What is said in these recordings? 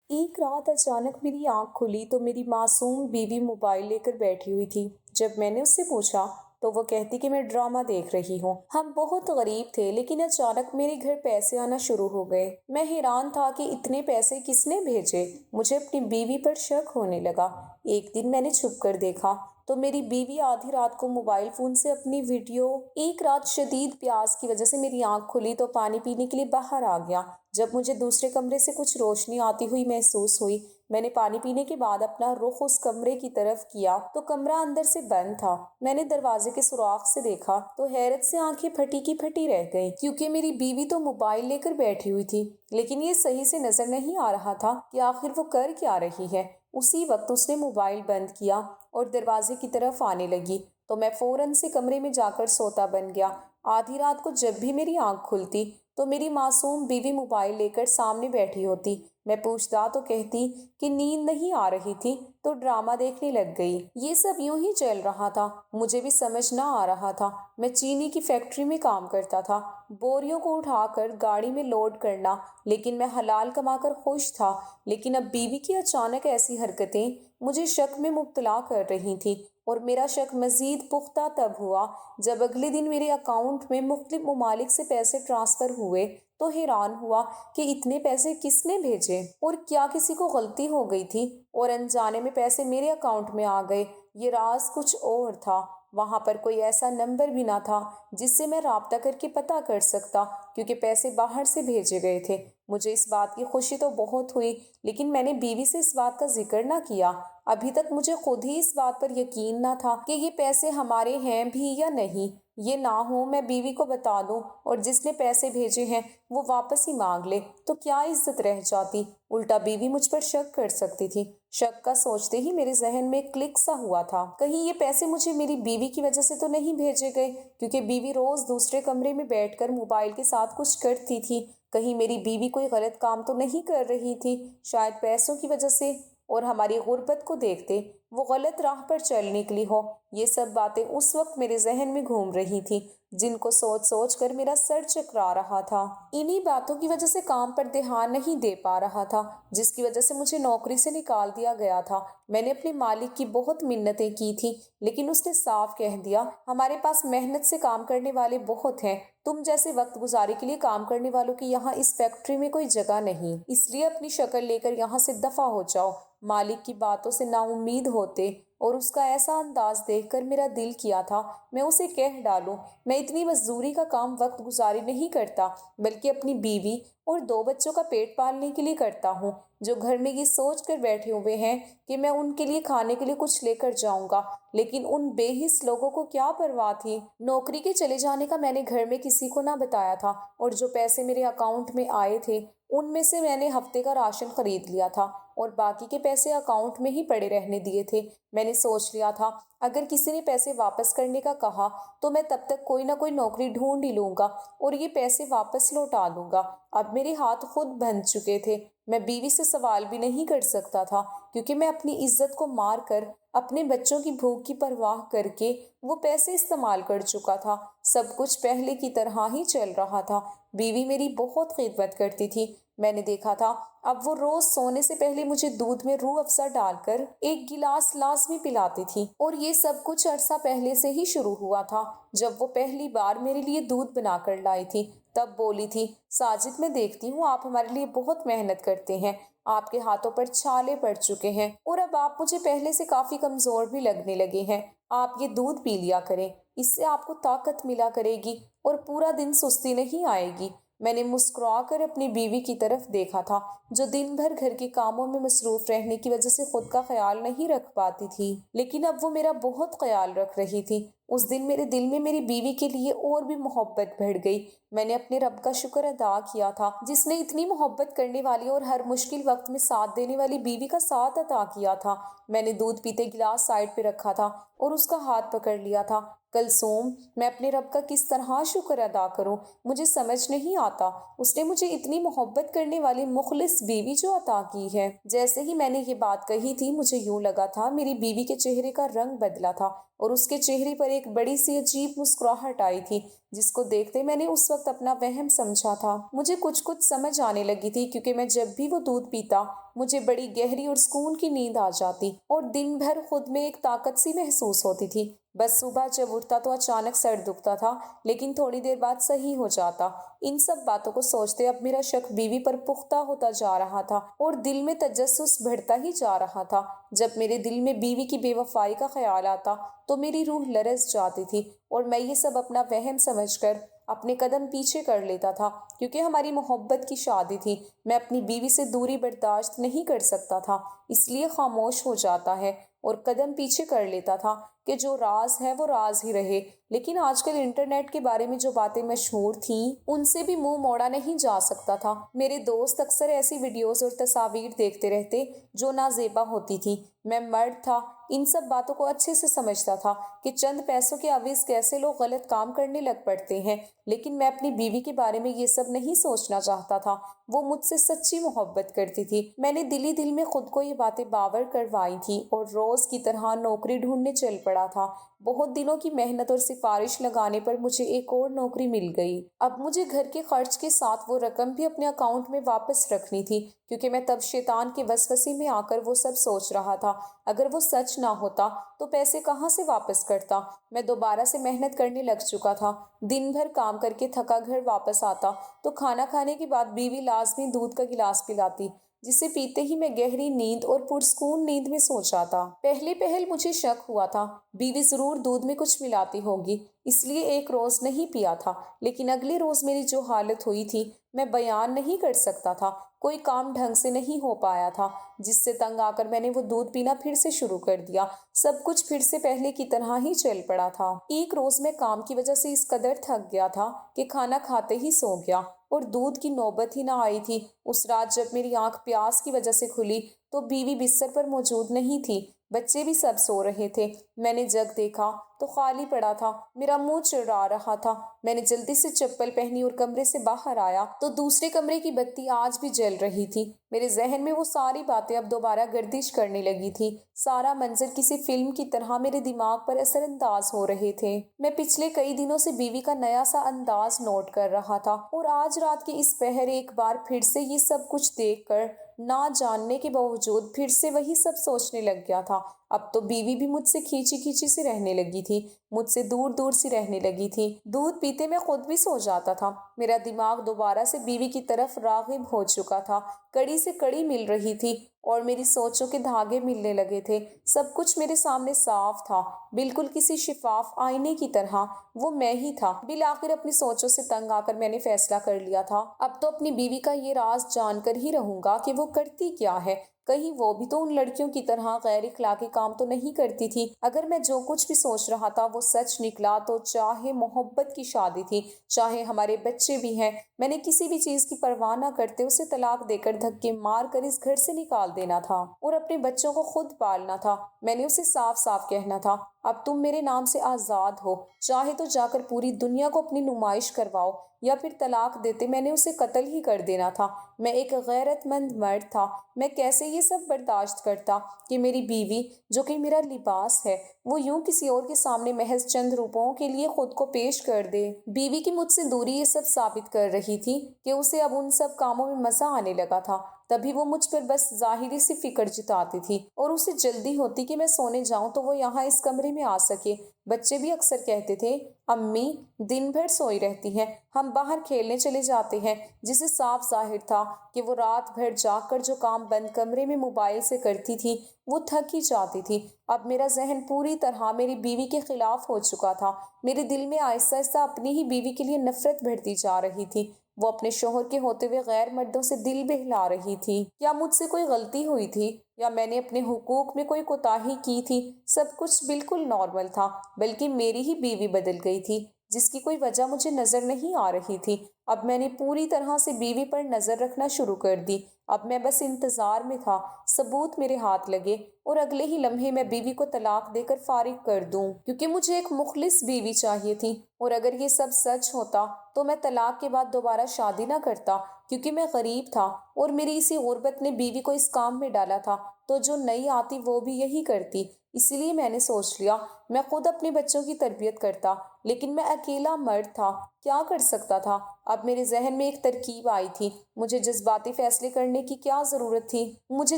ایک رات اچانک میری آنکھ کھلی تو میری معصوم بیوی موبائل لے کر بیٹھی ہوئی تھی۔ جب میں نے اس سے پوچھا تو وہ کہتی کہ میں ڈرامہ دیکھ رہی ہوں۔ ہم بہت غریب تھے لیکن اچانک میرے گھر پیسے آنا شروع ہو گئے۔ میں حیران تھا کہ اتنے پیسے کس نے بھیجے۔ مجھے اپنی بیوی پر شک ہونے لگا۔ ایک دن میں نے چھپ کر دیکھا تو میری بیوی آدھی رات کو موبائل فون سے اپنی ویڈیو۔ ایک رات شدید پیاس کی وجہ سے میری آنکھ کھلی تو پانی پینے کے لیے باہر آ گیا۔ جب مجھے دوسرے کمرے سے کچھ روشنی آتی ہوئی محسوس ہوئی، میں نے پانی پینے کے بعد اپنا رخ اس کمرے کی طرف کیا تو کمرہ اندر سے بند تھا۔ میں نے دروازے کے سوراخ سے دیکھا تو حیرت سے آنکھیں پھٹی کی پھٹی رہ گئیں، کیونکہ میری بیوی تو موبائل لے کر بیٹھی ہوئی تھی، لیکن یہ صحیح سے نظر نہیں آ رہا تھا کہ آخر وہ کر کیا رہی ہے۔ اسی وقت اس نے موبائل بند کیا اور دروازے کی طرف آنے لگی تو میں فوراً سے کمرے میں جا کر سوتا بن گیا۔ آدھی رات کو جب بھی میری آنکھ کھلتی تو میری معصوم بیوی موبائل لے کر سامنے بیٹھی ہوتی۔ میں پوچھتا تو کہتی کہ نیند نہیں آ رہی تھی تو ڈرامہ دیکھنے لگ گئی۔ یہ سب یوں ہی چل رہا تھا، مجھے بھی سمجھ نہ آ رہا تھا۔ میں چینی کی فیکٹری میں کام کرتا تھا، بوریوں کو اٹھا کر گاڑی میں لوڈ کرنا، لیکن میں حلال کما کر خوش تھا۔ لیکن اب بیوی کی اچانک ایسی حرکتیں مجھے شک میں مبتلا کر رہی تھیں، اور میرا شک مزید پختہ تب ہوا جب اگلے دن میرے اکاؤنٹ میں مختلف ممالک سے پیسے ٹرانسفر ہوئے تو حیران ہوا کہ اتنے پیسے کس نے بھیجے، اور کیا کسی کو غلطی ہو گئی تھی اور انجانے میں پیسے میرے اکاؤنٹ میں آ گئے۔ یہ راز کچھ اور تھا۔ وہاں پر کوئی ایسا نمبر بھی نہ تھا جس سے میں رابطہ کر کے پتہ کر سکتا، کیونکہ پیسے باہر سے بھیجے گئے تھے۔ مجھے اس بات کی خوشی تو بہت ہوئی، لیکن میں نے بیوی سے اس بات کا ذکر نہ کیا۔ ابھی تک مجھے خود ہی اس بات پر یقین نہ تھا کہ یہ پیسے ہمارے ہیں بھی یا نہیں۔ یہ نہ ہو میں بیوی کو بتا دوں اور جس نے پیسے بھیجے ہیں وہ واپس ہی مانگ لے تو کیا عزت رہ جاتی۔ الٹا بیوی مجھ پر شک کر سکتی تھی۔ شک کا سوچتے ہی میرے ذہن میں کلک سا ہوا تھا، کہیں یہ پیسے مجھے میری بیوی کی وجہ سے تو نہیں بھیجے گئے، کیونکہ بیوی روز دوسرے کمرے میں بیٹھ کر موبائل کے ساتھ کچھ کرتی تھی۔ کہیں میری بیوی کوئی غلط کام تو نہیں کر رہی تھی، شاید پیسوں کی وجہ سے اور ہماری غربت کو دیکھتے وہ غلط راہ پر چل نکلی ہو۔ یہ سب باتیں اس وقت میرے ذہن میں گھوم رہی تھیں، جن کو سوچ سوچ کر میرا سر چکرا رہا تھا۔ انہی باتوں کی وجہ سے کام پر دھیان نہیں دے پا رہا تھا، جس کی وجہ سے مجھے نوکری سے نکال دیا گیا تھا۔ میں نے اپنے مالک کی بہت منتیں کی تھیں، لیکن اس نے صاف کہہ دیا، ہمارے پاس محنت سے کام کرنے والے بہت ہیں، تم جیسے وقت گزاری کے لیے کام کرنے والوں کی یہاں اس فیکٹری میں کوئی جگہ نہیں، اس لیے اپنی شکل لے کر یہاں سے دفع ہو جاؤ۔ مالک کی باتوں سے نا امید ہوتے اور اس کا ایسا انداز دیکھ کر میرا دل کیا تھا میں اسے کہہ ڈالوں، میں اتنی مزدوری کا کام وقت گزاری نہیں کرتا، بلکہ اپنی بیوی اور 2 بچوں کا پیٹ پالنے کے لیے کرتا ہوں، جو گھر میں یہ سوچ کر بیٹھے ہوئے ہیں کہ میں ان کے لیے کھانے کے لیے کچھ لے کر جاؤں گا، لیکن ان بے حس لوگوں کو کیا پرواہ تھی۔ نوکری کے چلے جانے کا میں نے گھر میں کسی کو نہ بتایا تھا، اور جو پیسے میرے اکاؤنٹ میں آئے تھے ان میں سے میں نے ہفتے کا راشن خرید لیا تھا اور باقی کے پیسے اکاؤنٹ میں ہی پڑے رہنے دیے تھے۔ میں نے سوچ لیا تھا اگر کسی نے پیسے واپس کرنے کا کہا تو میں تب تک کوئی نہ کوئی نوکری ڈھونڈ ہی لوں گا اور یہ پیسے واپس لوٹا دوں گا۔ اب میرے ہاتھ خود بندھ چکے تھے، میں بیوی سے سوال بھی نہیں کر سکتا تھا، کیونکہ میں اپنی عزت کو مار کر اپنے بچوں کی بھوک کی پرواہ کر کے وہ پیسے استعمال کر چکا تھا۔ سب کچھ پہلے کی طرح ہی چل رہا تھا۔ بیوی میری بہت خدمت کرتی تھی، میں نے دیکھا تھا اب وہ روز سونے سے پہلے مجھے دودھ میں روح افزا ڈال کر 1 گلاس لازمی پلاتی تھی، اور یہ سب کچھ عرصہ پہلے سے ہی شروع ہوا تھا۔ جب وہ پہلی بار میرے لیے دودھ بنا کر لائی تھی تب بولی تھی، ساجد میں دیکھتی ہوں آپ ہمارے لیے بہت محنت کرتے ہیں، آپ کے ہاتھوں پر چھالے پڑ چکے ہیں اور اب آپ مجھے پہلے سے کافی کمزور بھی لگنے لگے ہیں، آپ یہ دودھ پی لیا کریں، اس سے آپ کو طاقت ملا کرے گی اور پورا دن سستی نہیں آئے گی۔ میں نے مسکرا کر اپنی بیوی کی طرف دیکھا تھا، جو دن بھر گھر کے کاموں میں مصروف رہنے کی وجہ سے خود کا خیال نہیں رکھ پاتی تھی، لیکن اب وہ میرا بہت خیال رکھ رہی تھی۔ اس دن میرے دل میں میری بیوی کے لیے اور بھی محبت بڑھ گئی۔ میں نے اپنے رب کا شکر ادا کیا تھا جس نے اتنی محبت کرنے والی اور ہر مشکل وقت میں ساتھ دینے والی بیوی کا ساتھ عطا کیا تھا۔ میں نے دودھ پیتے گلاس سائڈ پہ رکھا تھا اور اس کا ہاتھ پکڑ لیا تھا۔ کلثوم، میں اپنے رب کا کس طرح شکر ادا کروں، مجھے سمجھ نہیں آتا، اس نے مجھے اتنی محبت کرنے والی مخلص بیوی جو عطا کی ہے۔ جیسے ہی میں نے یہ بات کہی تھی مجھے یوں لگا تھا میری بیوی کے چہرے کا رنگ بدلا تھا اور اس کے چہرے پر ایک بڑی سی عجیب مسکراہٹ آئی تھی، جس کو دیکھتے میں نے اس وقت اپنا وہم سمجھا تھا۔ مجھے کچھ سمجھ آنے لگی تھی، کیونکہ میں جب بھی وہ دودھ پیتا مجھے بڑی گہری اور سکون کی نیند آ جاتی اور دن بھر خود میں ایک طاقت سی محسوس ہوتی تھی۔ بس صبح جب اٹھتا تو اچانک سر دکھتا تھا، لیکن تھوڑی دیر بعد صحیح ہو جاتا۔ ان سب باتوں کو سوچتے اب میرا شک بیوی پر پختہ ہوتا جا رہا تھا اور دل میں تجسس بڑھتا ہی جا رہا تھا۔ جب میرے دل میں بیوی کی بے وفائی کا خیال آتا تو میری روح لرز جاتی تھی اور میں یہ سب اپنا وہم سمجھ کر اپنے قدم پیچھے کر لیتا تھا، کیونکہ ہماری محبت کی شادی تھی۔ میں اپنی بیوی سے دوری برداشت نہیں کر سکتا تھا، اس لیے خاموش ہو جاتا ہے اور قدم پیچھے کر لیتا تھا کہ جو راز ہے وہ راز ہی رہے۔ لیکن آج کل انٹرنیٹ کے بارے میں جو باتیں مشہور تھیں ان سے بھی منہ موڑا نہیں جا سکتا تھا۔ میرے دوست اکثر ایسی ویڈیوز اور تصاویر دیکھتے رہتے جو نازیبا ہوتی تھی۔ میں مرد تھا، ان سب باتوں کو اچھے سے سمجھتا تھا کہ چند پیسوں کے عوض کیسے لوگ غلط کام کرنے لگ پڑتے ہیں، لیکن میں اپنی بیوی کے بارے میں یہ سب نہیں سوچنا چاہتا تھا۔ وہ مجھ سے سچی محبت کرتی تھی۔ میں نے دل ہی دل میں خود کو یہ باتیں باور کروائی تھی اور روز کی طرح نوکری ڈھونڈنے چل پڑا تھا۔ بہت دنوں کی محنت اور سفارش لگانے پر مجھے ایک اور نوکری مل گئی۔ اب مجھے گھر کے خرچ کے ساتھ وہ رقم بھی اپنے اکاؤنٹ میں واپس رکھنی تھی، کیونکہ میں تب شیطان کے وسوسے میں آ کر وہ سب سوچ رہا تھا۔ اگر وہ سچ نہ ہوتا تو پیسے کہاں سے واپس کرتا؟ میں دوبارہ سے محنت کرنے لگ چکا تھا۔ دن بھر کام کر کے تھکا گھر واپس آتا تو کھانا کھانے کے بعد بیوی لازمی دودھ کا گلاس پلاتی، جسے پیتے ہی میں گہری نیند اور پرسکون نیند میں سو جاتا۔ پہلے پہل مجھے شک ہوا تھا، بیوی ضرور دودھ میں کچھ ملاتی ہوگی، اس لیے ایک روز نہیں پیا تھا۔ لیکن اگلے روز میری جو حالت ہوئی تھی میں بیان نہیں کر سکتا تھا۔ کوئی کام ڈھنگ سے نہیں ہو پایا تھا، جس سے تنگ آ کر میں نے وہ دودھ پینا پھر سے شروع کر دیا۔ سب کچھ پھر سے پہلے کی طرح ہی چل پڑا تھا۔ ایک روز میں کام کی وجہ سے اس قدر تھک گیا تھا کہ کھانا کھاتے ہی سو گیا اور دودھ کی نوبت ہی نہ آئی تھی۔ اس رات جب میری آنکھ پیاس کی وجہ سے کھلی تو بیوی بستر پر موجود نہیں تھی، بچے بھی سب سو رہے تھے۔ میں نے جگ دیکھا تو خالی پڑا تھا، میرا منہ چڑا رہا تھا۔ میں نے جلدی سے چپل پہنی اور کمرے سے باہر آیا تو دوسرے کمرے کی بتی آج بھی جل رہی تھی۔ میرے ذہن میں وہ ساری باتیں اب دوبارہ گردش کرنے لگی تھی۔ سارا منظر کسی فلم کی طرح میرے دماغ پر اثر انداز ہو رہے تھے۔ میں پچھلے کئی دنوں سے بیوی کا نیا سا انداز نوٹ کر رہا تھا اور آج رات کے اس پہر ایک بار پھر سے یہ سب کچھ دیکھ کر نہ جاننے کے باوجود پھر سے وہی سب سوچنے لگ گیا تھا۔ اب تو بیوی بھی مجھ سے کھینچی کھینچی سی رہنے لگی تھی، مجھ سے دور دور سی رہنے لگی تھی۔ دودھ پیتے میں خود بھی سو جاتا تھا۔ میرا دماغ دوبارہ سے بیوی کی طرف راغب ہو چکا تھا، کڑی سے کڑی مل رہی تھی اور میری سوچوں کے دھاگے ملنے لگے تھے۔ سب کچھ میرے سامنے صاف تھا، بالکل کسی شفاف آئینے کی طرح۔ وہ میں ہی تھا۔ بالآخر اپنی سوچوں سے تنگ آ کر میں نے فیصلہ کر لیا تھا، اب تو اپنی بیوی کا یہ راز جان کر ہی رہوں گا کہ وہ کرتی کیا ہے۔ کہیں وہ بھی تو ان لڑکیوں کی طرح غیر اخلاقی کام تو نہیں کرتی تھی۔ اگر میں جو کچھ بھی سوچ رہا تھا وہ سچ نکلا تو چاہے محبت کی شادی تھی، چاہے ہمارے بچے بھی ہیں، میں نے کسی بھی چیز کی پرواہ نہ کرتے اسے طلاق دے کر دھکے مار کر اس گھر سے نکال دینا تھا اور اپنے بچوں کو خود پالنا تھا۔ میں نے اسے صاف صاف کہنا تھا، اب تم میرے نام سے آزاد ہو، چاہے تو جا کر پوری دنیا کو اپنی نمائش کرواؤ یا پھر طلاق دیتے میں نے اسے قتل ہی کر دینا تھا۔ میں ایک غیرت مند مرد تھا، میں کیسے یہ سب برداشت کرتا کہ میری بیوی جو کہ میرا لباس ہے وہ یوں کسی اور کے سامنے محض چند روپوں کے لیے خود کو پیش کر دے۔ بیوی کی مجھ سے دوری یہ سب ثابت کر رہی تھی کہ اسے اب ان سب کاموں میں مزہ آنے لگا تھا۔ تبھی وہ مجھ پر بس ظاہری سی فکر جتاتی تھی اور اسے جلدی ہوتی کہ میں سونے جاؤں تو وہ یہاں اس کمرے میں آ سکے۔ بچے بھی اکثر کہتے تھے، امی دن بھر سوئی رہتی ہیں، ہم باہر کھیلنے چلے جاتے ہیں، جسے صاف ظاہر تھا کہ وہ رات بھر جاگ کر جو کام بند کمرے میں موبائل سے کرتی تھی وہ تھک ہی جاتی تھی۔ اب میرا ذہن پوری طرح میری بیوی کے خلاف ہو چکا تھا۔ میرے دل میں آہستہ آہستہ اپنی ہی بیوی کے لیے نفرت بڑھتی جا رہی تھی۔ وہ اپنے شوہر کے ہوتے ہوئے غیر مردوں سے دل بہلا رہی تھی۔ کیا مجھ سے کوئی غلطی ہوئی تھی یا میں نے اپنے حقوق میں کوئی کوتاہی کی تھی؟ سب کچھ بالکل نارمل تھا، بلکہ میری ہی بیوی بدل گئی تھی جس کی کوئی وجہ مجھے نظر نہیں آ رہی تھی۔ اب میں نے پوری طرح سے بیوی پر نظر رکھنا شروع کر دی۔ اب میں بس انتظار میں تھا ثبوت میرے ہاتھ لگے اور اگلے ہی لمحے میں بیوی کو طلاق دے کر فارغ کر دوں، کیونکہ مجھے ایک مخلص بیوی چاہیے تھی۔ اور اگر یہ سب سچ ہوتا تو میں طلاق کے بعد دوبارہ شادی نہ کرتا، کیونکہ میں غریب تھا اور میری اسی غربت نے بیوی کو اس کام میں ڈالا تھا تو جو نئی آتی وہ بھی یہی کرتی۔ اسی لیے میں نے سوچ لیا میں خود اپنے بچوں کی تربیت کرتا، لیکن میں اکیلا مرد تھا کیا کر سکتا تھا؟ اب میرے ذہن میں ایک ترکیب آئی تھی۔ مجھے جذباتی فیصلے کرنے کی کیا ضرورت تھی؟ مجھے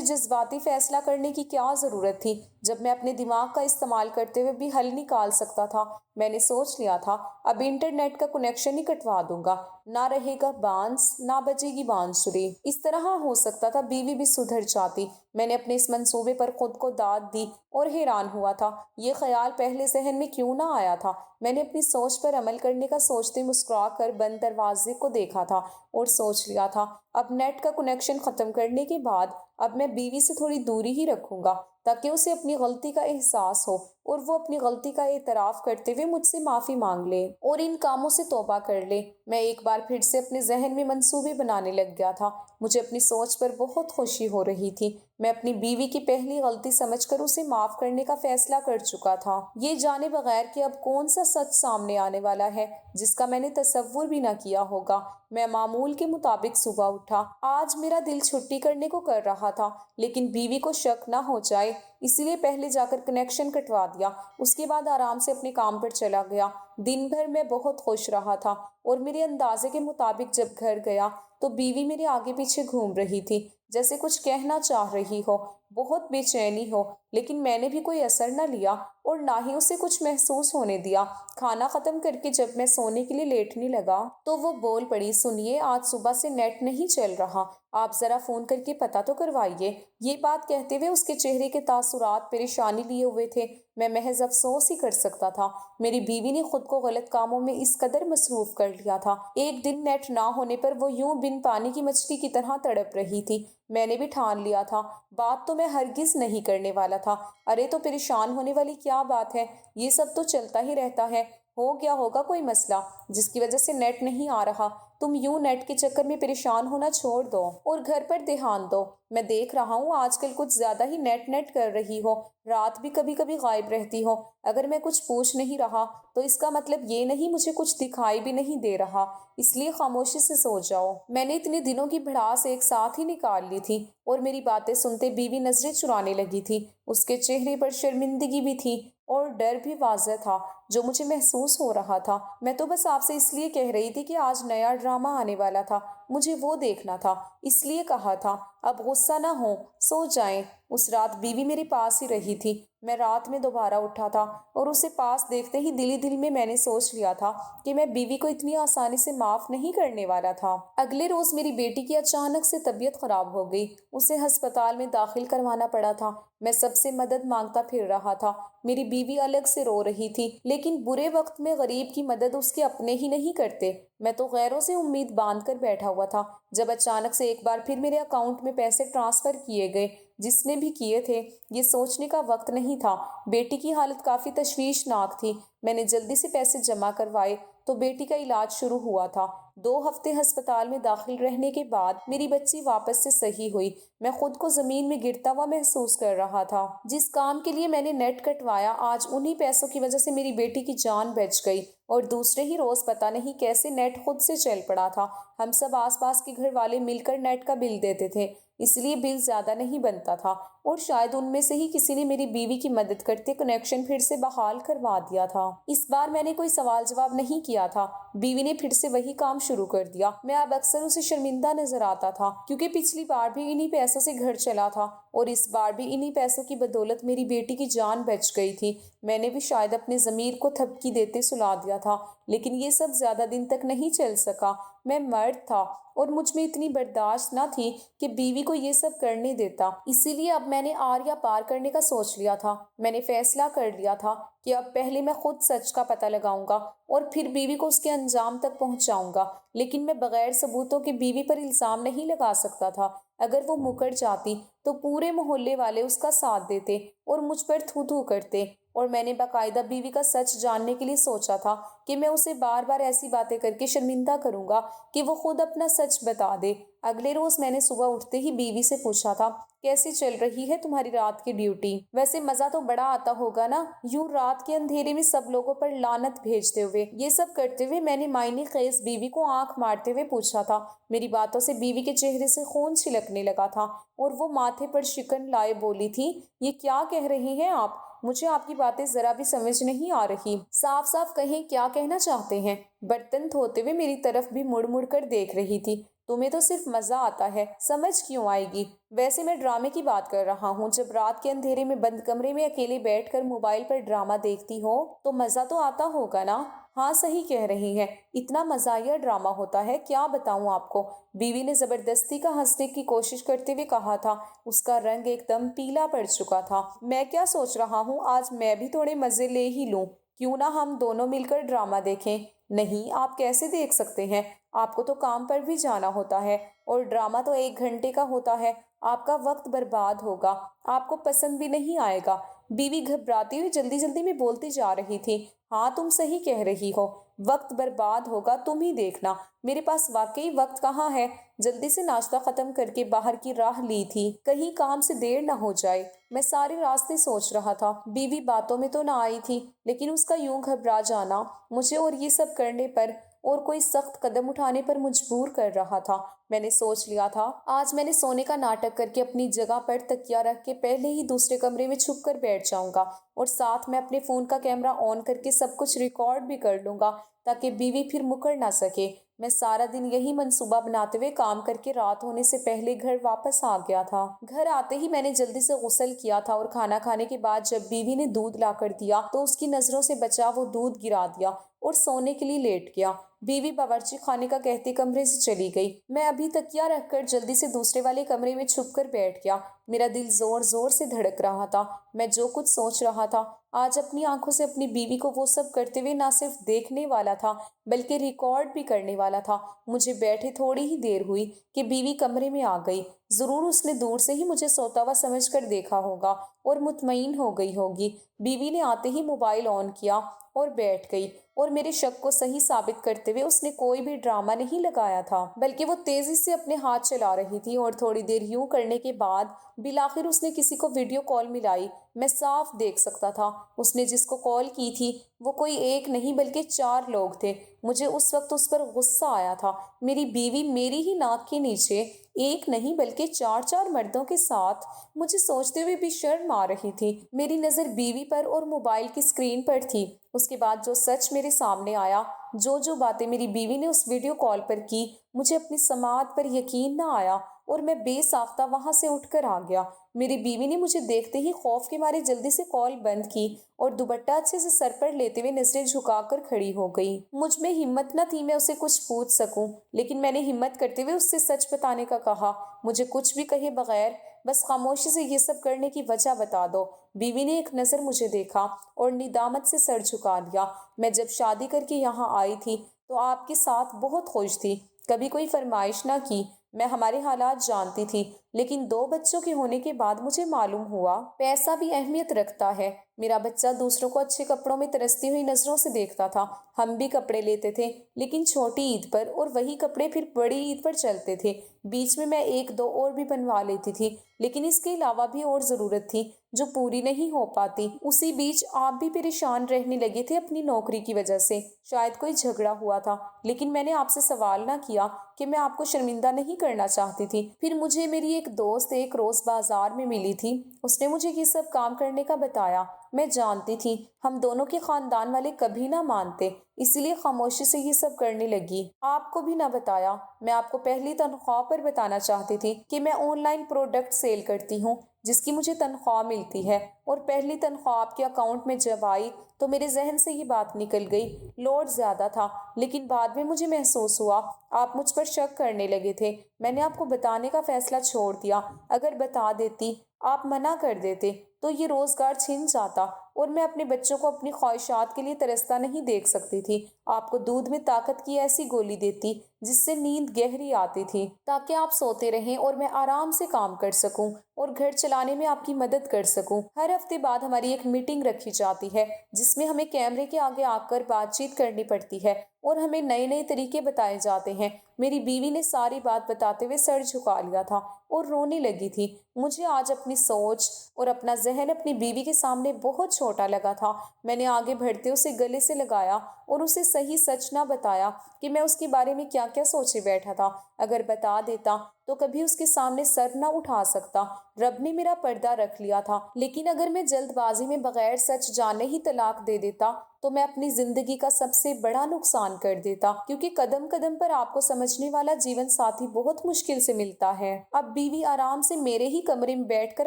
جذباتی فیصلہ کرنے کی کیا ضرورت تھی جب میں اپنے دماغ کا استعمال کرتے ہوئے بھی حل نکال سکتا تھا؟ میں نے سوچ لیا تھا اب انٹرنیٹ کا کنیکشن ہی کٹوا دوں گا، نہ رہے گا بانس، نہ بچے گی بانسری۔ اس طرح ہو سکتا تھا بیوی بھی سدھر جاتی۔ میں نے اپنے اس منصوبے پر خود کو داد دی اور حیران ہوا تھا یہ خیال پہلے ذہن میں کیوں نہ آیا تھا۔ میں نے اپنی سوچ پر عمل کرنے کا سوچتے مسکرا کر بند دروازے کو دیکھا تھا اور سوچ لیا تھا اب نیٹ کا کنیکشن ختم کرنے کے بعد اب میں بیوی سے تھوڑی دوری ہی رکھوں گا تاکہ اسے اپنی غلطی کا احساس ہو اور وہ اپنی غلطی کا اعتراف کرتے ہوئے مجھ سے معافی مانگ لے اور ان کاموں سے توبہ کر لے۔ میں ایک بار پھر سے اپنے ذہن میں منصوبے بنانے لگ گیا تھا۔ مجھے اپنی سوچ پر بہت خوشی ہو رہی تھی۔ میں اپنی بیوی کی پہلی غلطی سمجھ کر اسے معاف کرنے کا فیصلہ کر چکا تھا، یہ جانے بغیر کہ اب کون سا سچ سامنے آنے والا ہے جس کا میں نے تصور بھی نہ کیا ہوگا۔ میں معمول کے مطابق صبح اٹھا۔ آج میرا دل چھٹی کرنے کو کر رہا تھا لیکن بیوی کو شک نہ ہو جائے اسی لیے پہلے جا کر کنیکشن کٹوا دیا۔ اس کے بعد آرام سے اپنے کام پر چلا گیا۔ دن بھر میں بہت خوش رہا تھا اور میرے اندازے کے مطابق جب گھر گیا تو بیوی میرے آگے پیچھے گھوم رہی تھی جیسے کچھ کہنا چاہ رہی ہو، بہت بے چینی ہو، لیکن میں نے بھی کوئی اثر نہ لیا اور نہ ہی اسے کچھ محسوس ہونے دیا۔ کھانا ختم کر کے جب میں سونے کے لیے لیٹنے لگا تو وہ بول پڑی، سنیے آج صبح سے نیٹ نہیں چل رہا، آپ ذرا فون کر کے پتہ تو کروائیے۔ یہ بات کہتے ہوئے اس کے چہرے کے تاثرات پریشانی لیے ہوئے تھے۔ میں محض افسوس ہی کر سکتا تھا۔ میری بیوی نے خود کو غلط کاموں میں اس قدر مصروف کر لیا تھا۔ ایک دن نیٹ نہ ہونے پر وہ یوں بن پانی کی مچھلی کی طرح تڑپ رہی تھی۔ میں نے بھی ٹھان لیا تھا بات تو میں ہرگز نہیں کرنے والا تھا۔ ارے تو پریشان ہونے والی کیا بات ہے، یہ سب تو چلتا ہی رہتا ہے، ہو گیا ہوگا کوئی مسئلہ جس کی وجہ سے نیٹ نہیں آ رہا۔ تم یوں نیٹ کے چکر میں پریشان ہونا چھوڑ دو اور گھر پر دھیان دو۔ میں دیکھ رہا ہوں آج کل کچھ زیادہ ہی نیٹ کر رہی ہو، رات بھی کبھی کبھی غائب رہتی ہو۔ اگر میں کچھ پوچھ نہیں رہا تو اس کا مطلب یہ نہیں مجھے کچھ دکھائی بھی نہیں دے رہا، اس لیے خاموشی سے سو جاؤ۔ میں نے اتنے دنوں کی بھڑاس ایک ساتھ ہی نکال لی تھی اور میری باتیں سنتے بیوی نظریں چرانے لگی تھی۔ اس کے چہرے پر شرمندگی بھی تھی اور ڈر بھی واضح تھا جو مجھے محسوس ہو رہا تھا۔ میں تو بس آپ سے اس لیے کہہ رہی تھی کہ آج نیا ڈرامہ آنے والا تھا، مجھے وہ دیکھنا تھا، اس لیے کہا تھا۔ اب غصہ نہ ہو، سو جائیں۔ اس رات بیوی میرے پاس ہی رہی تھی۔ میں رات میں دوبارہ اٹھا تھا اور اسے پاس دیکھتے ہی دل ہی دل میں نے سوچ لیا تھا کہ میں بیوی کو اتنی آسانی سے معاف نہیں کرنے والا تھا۔ اگلے روز میری بیٹی کی اچانک سے طبیعت خراب ہو گئی، اسے ہسپتال میں داخل کروانا پڑا تھا۔ میں سب سے مدد مانگتا پھر رہا تھا۔ میری بیوی الگ سے رو رہی تھی، لیکن برے وقت میں غریب کی مدد اس کے اپنے ہی نہیں کرتے۔ میں تو غیروں سے امید باندھ کر بیٹھا ہوا تھا جب اچانک سے ایک بار پھر میرے اکاؤنٹ میں پیسے ٹرانسفر کیے گئے۔ جس نے بھی کیے تھے، یہ سوچنے کا وقت نہیں تھا۔ بیٹی کی حالت کافی تشویشناک تھی۔ میں نے جلدی سے پیسے جمع کروائے تو بیٹی کا علاج شروع ہوا تھا۔ 2 ہفتے ہسپتال میں داخل رہنے کے بعد میری بچی واپس سے صحیح ہوئی۔ میں خود کو زمین میں گرتا ہوا محسوس کر رہا تھا۔ جس کام کے لیے میں نے نیٹ کٹوایا، آج انہی پیسوں کی وجہ سے میری بیٹی کی جان بچ گئی اور دوسرے ہی روز پتہ نہیں کیسے نیٹ خود سے چل پڑا تھا۔ ہم سب آس پاس کے گھر والے مل کر نیٹ کا بل دیتے تھے، اس لیے بل زیادہ نہیں بنتا تھا اور شاید ان میں سے ہی کسی نے میری بیوی کی مدد کرتے کنیکشن پھر سے بحال کروا دیا تھا۔ اس بار میں نے کوئی سوال جواب نہیں کیا تھا۔ بیوی نے پھر سے وہی کام شروع کر دیا۔ میں اب اکثر اسے شرمندہ نظر آتا تھا کیونکہ پچھلی بار بھی انہی پیسوں سے گھر چلا تھا اور اس بار بھی انہی پیسوں کی بدولت میری بیٹی کی جان بچ گئی تھی۔ میں نے بھی شاید اپنے ضمیر کو تھپکی دیتے سلا دیا تھا، لیکن یہ سب زیادہ دن تک نہیں چل سکا۔ میں مرد تھا اور مجھ میں اتنی برداشت نہ تھی کہ بیوی کو یہ سب کرنے دیتا، اسی لیے اب میں نے آر یا پار کرنے کا سوچ لیا تھا۔ میں نے فیصلہ کر لیا تھا کہ اب پہلے میں خود سچ کا پتہ لگاؤں گا اور پھر بیوی کو اس کے انجام تک پہنچاؤں گا، لیکن میں بغیر ثبوتوں کے بیوی پر الزام نہیں لگا سکتا تھا۔ اگر وہ مکر جاتی تو پورے محلے والے اس کا ساتھ دیتے اور مجھ پر تھو تھو کرتے، اور میں نے باقاعدہ بیوی کا سچ جاننے کے لیے سوچا تھا کہ میں اسے بار بار ایسی باتیں کر کے شرمندہ کروں گا کہ وہ خود اپنا سچ بتا دے۔ اگلے روز میں نے صبح اٹھتے ہی بیوی سے پوچھا تھا، کیسی چل رہی ہے تمہاری رات کی ڈیوٹی؟ ویسے مزہ تو بڑا آتا ہوگا نا، یوں رات کے اندھیرے میں سب لوگوں پر لعنت بھیجتے ہوئے۔ یہ سب کرتے ہوئے میں نے معنی خیز بیوی کو آنکھ مارتے ہوئے پوچھا تھا۔ میری باتوں سے بیوی کے چہرے سے خون چھلکنے لگا تھا اور وہ ماتھے پر شکن لائے بولی تھی، یہ کیا کہہ رہی ہیں آپ؟ مجھے آپ کی باتیں ذرا بھی سمجھ نہیں آ رہی، صاف صاف کہیں کیا کہنا چاہتے ہیں؟ برتن دھوتے ہوئے میری طرف بھی مڑ مڑ کر دیکھ رہی تھی۔ تمہیں تو صرف مزہ آتا ہے، سمجھ کیوں آئے گی؟ ویسے میں ڈرامے کی بات کر رہا ہوں۔ جب رات کے اندھیرے میں بند کمرے میں اکیلے بیٹھ کر موبائل پر ڈرامہ دیکھتی ہو تو مزہ تو آتا ہوگا نا؟ ہاں صحیح کہہ رہی ہیں، اتنا مزاحیہ ڈرامہ ہوتا ہے، کیا بتاؤں آپ کو؟ بیوی نے زبردستی کا ہنسنے کی کوشش کرتے ہوئے کہا تھا۔ اس کا رنگ ایک دم پیلا پڑ چکا تھا۔ میں کیا سوچ رہا ہوں، آج میں بھی تھوڑے مزے لے ہی لوں، کیوں نہ ہم دونوں مل کر ڈرامہ دیکھیں؟ نہیں، آپ کیسے دیکھ سکتے ہیں؟ آپ کو تو کام پر بھی جانا ہوتا ہے اور ڈرامہ تو 1 گھنٹے کا ہوتا ہے، آپ کا وقت برباد ہوگا، آپ کو پسند بھی نہیں آئے گا۔ بیوی گھبراتی ہوئی جلدی جلدی میں بولتی جا رہی تھی۔ ہاں تم صحیح کہہ رہی ہو، وقت برباد ہوگا، تم ہی دیکھنا، میرے پاس واقعی وقت کہاں ہے؟ جلدی سے ناشتہ ختم کر کے باہر کی راہ لی تھی، کہیں کام سے دیر نہ ہو جائے۔ میں سارے راستے سوچ رہا تھا۔ بیوی باتوں میں تو نہ آئی تھی، لیکن اس کا یوں گھبرا جانا مجھے اور یہ سب کرنے پر اور کوئی سخت قدم اٹھانے پر مجبور کر رہا تھا۔ میں نے سوچ لیا تھا آج میں نے سونے کا ناٹک کر کے اپنی جگہ پر تکیہ رکھ کے پہلے ہی دوسرے کمرے میں چھپ کر بیٹھ جاؤں گا اور ساتھ میں اپنے فون کا کیمرہ آن کر کے سب کچھ ریکارڈ بھی کر لوں گا تاکہ بیوی پھر مکر نہ سکے۔ میں سارا دن یہی منصوبہ بناتے ہوئے کام کر کے رات ہونے سے پہلے گھر واپس آ گیا تھا۔ گھر آتے ہی میں نے جلدی سے غسل کیا تھا اور کھانا کھانے کے بعد جب بیوی نے دودھ لا کر دیا تو اس کی نظروں سے بچا وہ دودھ گرا دیا اور سونے کے لیے لیٹ گیا۔ بیوی باورچی خانے کا کہتے کمرے سے چلی گئی۔ میں ابھی تکیہ رکھ کر جلدی سے دوسرے والے کمرے میں چھپ کر بیٹھ گیا۔ میرا دل زور زور سے دھڑک رہا تھا۔ میں جو کچھ سوچ رہا تھا، آج اپنی آنکھوں سے اپنی بیوی کو وہ سب کرتے ہوئے نہ صرف دیکھنے والا تھا بلکہ ریکارڈ بھی کرنے والا تھا۔ مجھے بیٹھے تھوڑی ہی دیر ہوئی کہ بیوی کمرے میں آ گئی۔ ضرور اس نے دور سے ہی مجھے سوتا ہوا سمجھ کر دیکھا ہوگا اور مطمئن ہو گئی ہوگی۔ بیوی نے آتے ہی موبائل آن کیا اور بیٹھ گئی اور میرے شک کو صحیح ثابت کرتے ہوئے اس نے کوئی بھی ڈرامہ نہیں لگایا تھا بلکہ وہ تیزی سے اپنے ہاتھ چلا رہی تھی اور تھوڑی دیر یوں کرنے کے بعد بالآخر اس نے کسی کو ویڈیو کال ملائی۔ میں صاف دیکھ سکتا تھا اس نے جس کو کال کی تھی وہ کوئی ایک نہیں بلکہ 4 لوگ تھے۔ مجھے اس وقت اس پر غصہ آیا تھا۔ میری بیوی میری ہی ناک کے نیچے ایک نہیں بلکہ 4 مردوں کے ساتھ مجھے سوچتے ہوئے بھی شرم آ رہی تھی۔ میری نظر بیوی پر اور موبائل کی اسکرین پر تھی۔ اس کے بعد جو سچ میرے سامنے آیا، جو باتیں میری بیوی نے اس ویڈیو کال پر کی، مجھے اپنی سماعت پر یقین نہ آیا اور میں بے ساختہ وہاں سے اٹھ کر آ گیا۔ میری بیوی نے مجھے دیکھتے ہی خوف کے مارے جلدی سے کال بند کی اور دوپٹہ اچھے سے سر پر لیتے ہوئے نظریں جھکا کر کھڑی ہو گئی۔ مجھ میں ہمت نہ تھی میں اسے کچھ پوچھ سکوں، لیکن میں نے ہمت کرتے ہوئے اس سے سچ بتانے کا کہا۔ مجھے کچھ بھی کہے بغیر بس خاموشی سے یہ سب کرنے کی وجہ بتا دو۔ بیوی نے ایک نظر مجھے دیکھا اور ندامت سے سر جھکا دیا۔ میں جب شادی کر کے یہاں آئی تھی تو آپ کے ساتھ بہت خوش تھی، کبھی کوئی فرمائش نہ کی۔ میں ہمارے حالات جانتی تھی، لیکن 2 بچوں کے ہونے کے بعد مجھے معلوم ہوا پیسہ بھی اہمیت رکھتا ہے۔ میرا بچہ دوسروں کو اچھے کپڑوں میں ترستی ہوئی نظروں سے دیکھتا تھا۔ ہم بھی کپڑے لیتے تھے لیکن چھوٹی عید پر، اور وہی کپڑے پھر بڑی عید پر چلتے تھے۔ بیچ میں 1-2 اور بھی بنوا لیتی تھی، لیکن اس کے علاوہ بھی اور ضرورت تھی جو پوری نہیں ہو پاتی۔ اسی بیچ آپ بھی پریشان رہنے لگے تھے اپنی نوکری کی وجہ سے۔ شاید کوئی جھگڑا ہوا تھا، لیکن میں نے آپ سے سوال نہ کیا کہ میں آپ کو شرمندہ نہیں کرنا چاہتی تھی۔ پھر مجھے میری ایک دوست ایک روز بازار میں ملی تھی، اس نے مجھے یہ سب کام کرنے کا بتایا۔ میں جانتی تھی ہم دونوں کے خاندان والے کبھی نہ مانتے، اسی لیے خاموشی سے یہ سب کرنے لگی۔ آپ کو بھی نہ بتایا۔ میں آپ کو پہلی تنخواہ پر بتانا چاہتی تھی کہ میں آن لائن پروڈکٹ سیل کرتی ہوں جس کی مجھے تنخواہ ملتی ہے، اور پہلی تنخواہ آپ کے اکاؤنٹ میں جب آئی تو میرے ذہن سے یہ بات نکل گئی۔ لوڈ زیادہ تھا، لیکن بعد میں مجھے محسوس ہوا آپ مجھ پر شک کرنے لگے تھے۔ میں نے آپ کو بتانے کا فیصلہ چھوڑ دیا۔ اگر بتا دیتی، آپ منع کر دیتے تو یہ روزگار چھن جاتا اور میں اپنے بچوں کو اپنی خواہشات کے لیے ترستا نہیں دیکھ سکتی تھی۔ آپ کو دودھ میں طاقت کی ایسی گولی دیتی جس سے نیند گہری آتی تھی تاکہ آپ سوتے رہیں اور میں آرام سے کام کر سکوں اور گھر چلانے میں آپ کی مدد کر سکوں۔ ہر ہفتے بعد ہماری ایک میٹنگ رکھی جاتی ہے جس میں ہمیں کیمرے کے آگے آ کر بات چیت کرنی پڑتی ہے اور ہمیں نئے نئے طریقے بتائے جاتے ہیں۔ میری بیوی نے ساری بات بتاتے ہوئے سر جھکا لیا تھا اور رونے لگی تھی۔ مجھے آج اپنی سوچ اور اپنا ذہن اپنی بیوی کے سامنے بہت چھوٹا لگا تھا۔ میں نے آگے بڑھتے اسے گلے سے لگایا اور اسے صحیح سچ نہ بتایا کہ میں اس کے بارے میں کیا کیا سوچے بیٹھا تھا۔ اگر بتا دیتا تو کبھی اس کے سامنے سر نہ اٹھا سکتا۔ رب نے میرا پردہ رکھ لیا تھا، لیکن اگر میں جلد بازی میں بغیر سچ جانے ہی طلاق دے دیتا تو میں اپنی زندگی کا سب سے بڑا نقصان کر دیتا، کیونکہ قدم قدم پر آپ کو سمجھنے والا جیون ساتھی بہت مشکل سے ملتا ہے۔ اب بیوی آرام سے میرے ہی کمرے میں بیٹھ کر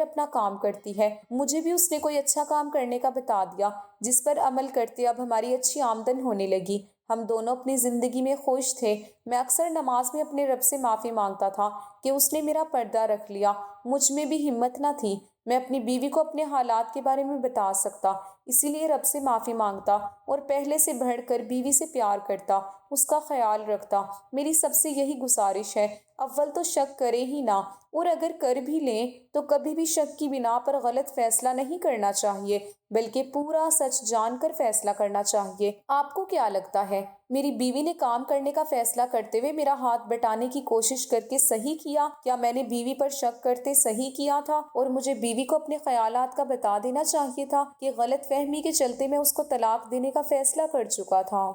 اپنا کام کرتی ہے۔ مجھے بھی اس نے کوئی اچھا کام کرنے کا بتا دیا جس پر عمل کرتے اب ہماری اچھی آمدن ہونے لگی۔ ہم دونوں اپنی زندگی میں خوش تھے۔ میں اکثر نماز میں اپنے رب سے معافی مانگتا تھا کہ اس نے میرا پردہ رکھ لیا۔ مجھ میں بھی ہمت نہ تھی میں اپنی بیوی کو اپنے حالات کے بارے میں بتا سکتا، اسی لیے رب سے معافی مانگتا اور پہلے سے بڑھ کر بیوی سے پیار کرتا، اس کا خیال رکھتا۔ میری سب سے یہی گزارش ہے، اول تو شک کرے ہی نہ، اور اگر کر بھی لیں تو کبھی بھی شک کی بنا پر غلط فیصلہ نہیں کرنا چاہیے، بلکہ پورا سچ جان کر فیصلہ کرنا چاہیے۔ آپ کو کیا لگتا ہے، میری بیوی نے کام کرنے کا فیصلہ کرتے ہوئے میرا ہاتھ بٹانے کی کوشش کر کے صحیح کیا؟ کیا میں نے بیوی پر شک کرتے صحیح کیا تھا اور مجھے بیوی کو اپنے خیالات کا بتا دینا چاہیے تھا کہ غلط فہمی کے چلتے میں اس کو طلاق دینے کا فیصلہ کر چکا تھا؟